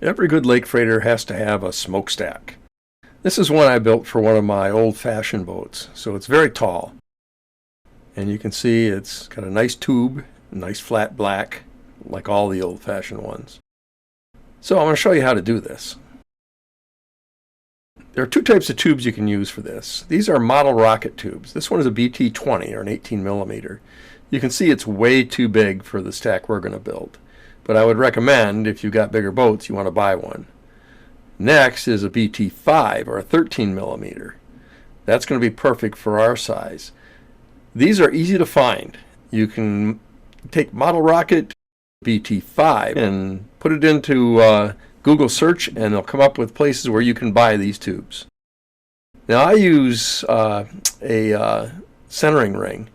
Every good lake freighter has to have a smokestack. This is one I built for one of my old-fashioned boats, so it's very tall. And you can see it's got a nice tube, a nice flat black, like all the old-fashioned ones. So I'm going to show you how to do this. There are two types of tubes you can use for this. These are model rocket tubes. This one is a BT-20 or an 18 millimeter. You can see it's way too big for the stack we're going to build. But I would recommend, if you've got bigger boats, you want to buy one. Next is a BT-5 or a 13 millimeter. That's going to be perfect for our size. These are easy to find. You can take model rocket BT-5 and put it into Google search, and they'll come up with places where you can buy these tubes. Now I use a centering ring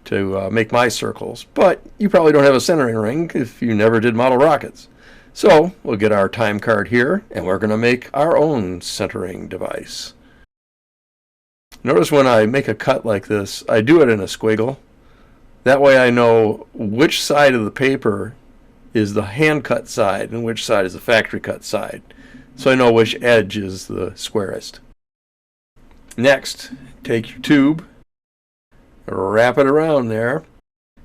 to make my circles, but you probably don't have a centering ring if you never did model rockets. So we'll get our time card here, and we're going to make our own centering device. Notice when I make a cut like this, I do it in a squiggle. That way I know which side of the paper is the hand cut side and which side is the factory cut side, so I know which edge is the squarest. Next, take your tube, wrap it around there,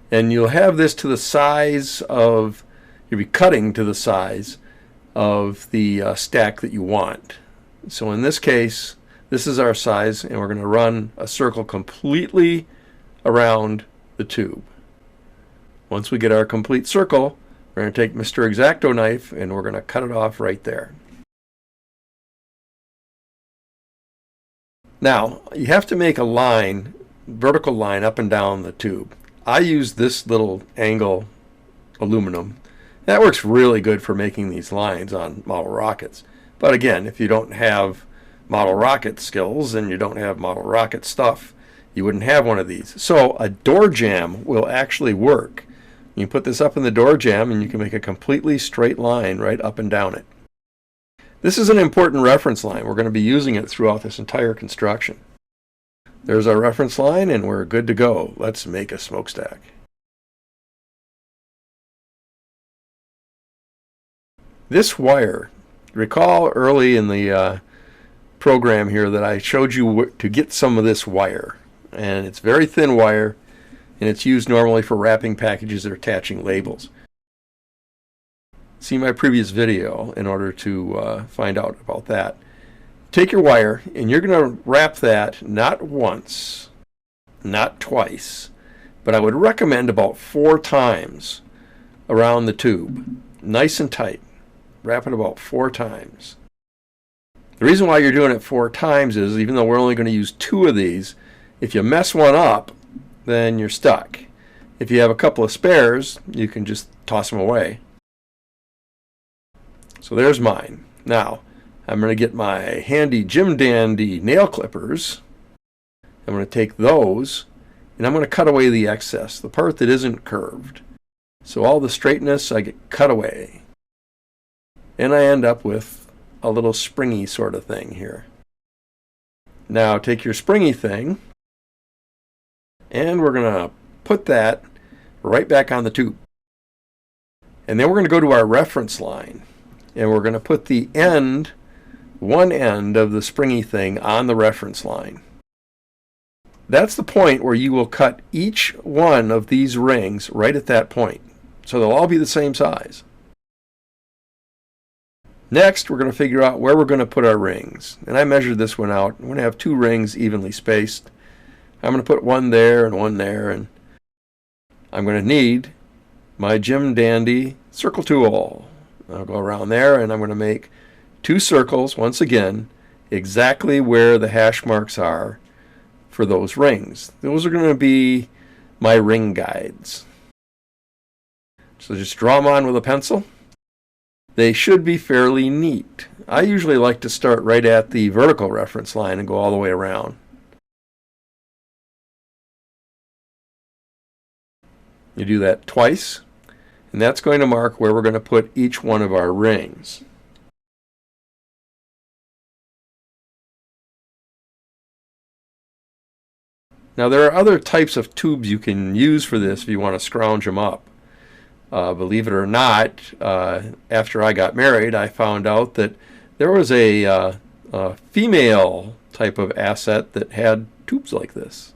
and you'll have this to the size of, you'll be cutting to the size of the stack that you want. So in this case, this is our size, and we're going to run a circle completely around the tube. Once we get our complete circle, we're going to take Mr. X-Acto knife and we're going to cut it off right there. Now, you have to make a line, vertical line up and down the tube. I use this little angle aluminum. That works really good for making these lines on model rockets. But again, if you don't have model rocket skills and you don't have model rocket stuff, you wouldn't have one of these. So a door jamb will actually work. You can put this up in the door jamb and you can make a completely straight line right up and down it. This is an important reference line. We're going to be using it throughout this entire construction. There's our reference line and we're good to go. Let's make a smokestack. This wire, recall early in the program here that I showed you to get some of this wire, and it's very thin wire, and it's used normally for wrapping packages or attaching labels. See my previous video in order to find out about that. Take your wire and you're going to wrap that not once, not twice, but I would recommend about 4 times around the tube, nice and tight. Wrap it about 4 times. The reason why you're doing it 4 times is, even though we're only going to use 2 of these, if you mess one up, then you're stuck. If you have a couple of spares, you can just toss them away. So there's mine. Now, I'm going to get my handy Jim Dandy nail clippers. I'm going to take those, and I'm going to cut away the excess, the part that isn't curved. So all the straightness, I get cut away. And I end up with a little springy sort of thing here. Now take your springy thing, and we're going to put that right back on the tube. And then we're going to go to our reference line, and we're going to put the end, one end of the springy thing on the reference line. That's the point where you will cut each one of these rings right at that point. So they'll all be the same size. Next, we're going to figure out where we're going to put our rings. And I measured this one out. I'm going to have 2 rings evenly spaced. I'm going to put one there and one there, and I'm going to need my Jim Dandy circle tool. I'll go around there and I'm going to make 2 circles, once again, exactly where the hash marks are for those rings. Those are going to be my ring guides. So just draw them on with a pencil. They should be fairly neat. I usually like to start right at the vertical reference line and go all the way around. You do that twice, and that's going to mark where we're going to put each one of our rings. Now there are other types of tubes you can use for this if you want to scrounge them up. Believe it or not, after I got married, I found out that there was a female type of asset that had tubes like this.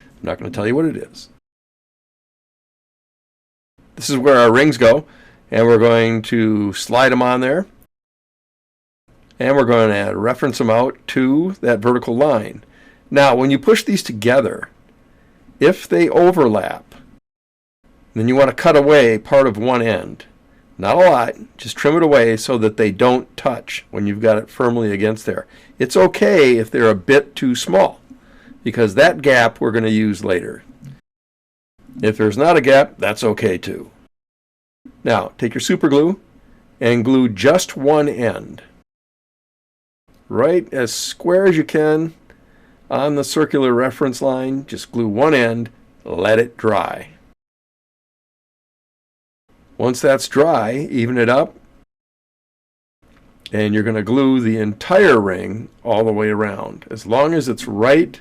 I'm not going to tell you what it is. This is where our rings go, and we're going to slide them on there, and we're going to reference them out to that vertical line. Now, when you push these together, if they overlap, then you want to cut away part of one end. Not a lot, just trim it away so that they don't touch when you've got it firmly against there. It's okay if they're a bit too small, because that gap we're going to use later. If there's not a gap, that's okay too. Now, take your super glue and glue just one end. Right as square as you can on the circular reference line, just glue one end, let it dry. Once that's dry, even it up, and you're going to glue the entire ring all the way around, as long as it's right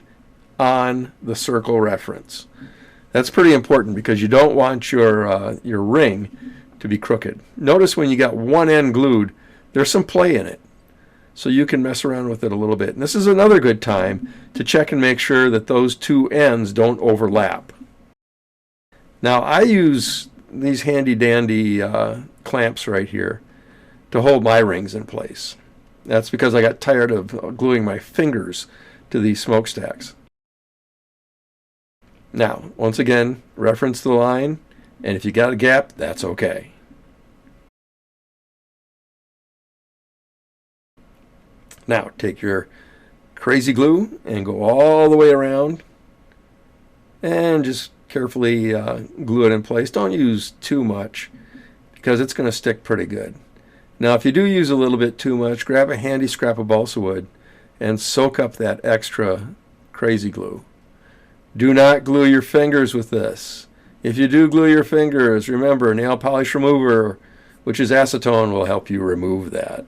on the circle reference. That's pretty important because you don't want your ring to be crooked. Notice when you got one end glued, there's some play in it, so you can mess around with it a little bit. And this is another good time to check and make sure that those two ends don't overlap. Now, I use these handy dandy clamps right here to hold my rings in place. That's because I got tired of gluing my fingers to these smokestacks. Now, once again, reference the line, and if you got a gap, that's okay. Now, take your crazy glue and go all the way around and just carefully glue it in place. Don't use too much because it's going to stick pretty good. Now, if you do use a little bit too much, grab a handy scrap of balsa wood and soak up that extra crazy glue. Do not glue your fingers with this. If you do glue your fingers, remember, nail polish remover, which is acetone, will help you remove that.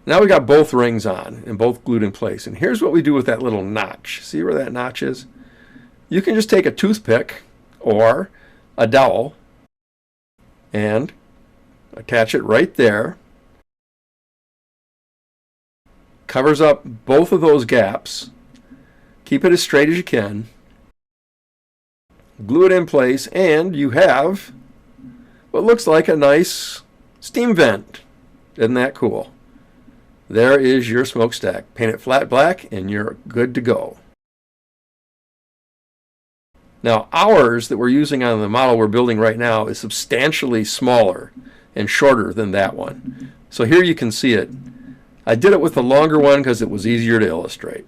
Now we got both rings on and both glued in place. And here's what we do with that little notch. See where that notch is? You can just take a toothpick or a dowel and attach it right there. Covers up both of those gaps. Keep it as straight as you can. Glue it in place, and you have what looks like a nice steam vent. Isn't that cool? There is your smokestack. Paint it flat black and you're good to go. Now, ours that we're using on the model we're building right now is substantially smaller and shorter than that one. So here you can see it. I did it with the longer one because it was easier to illustrate.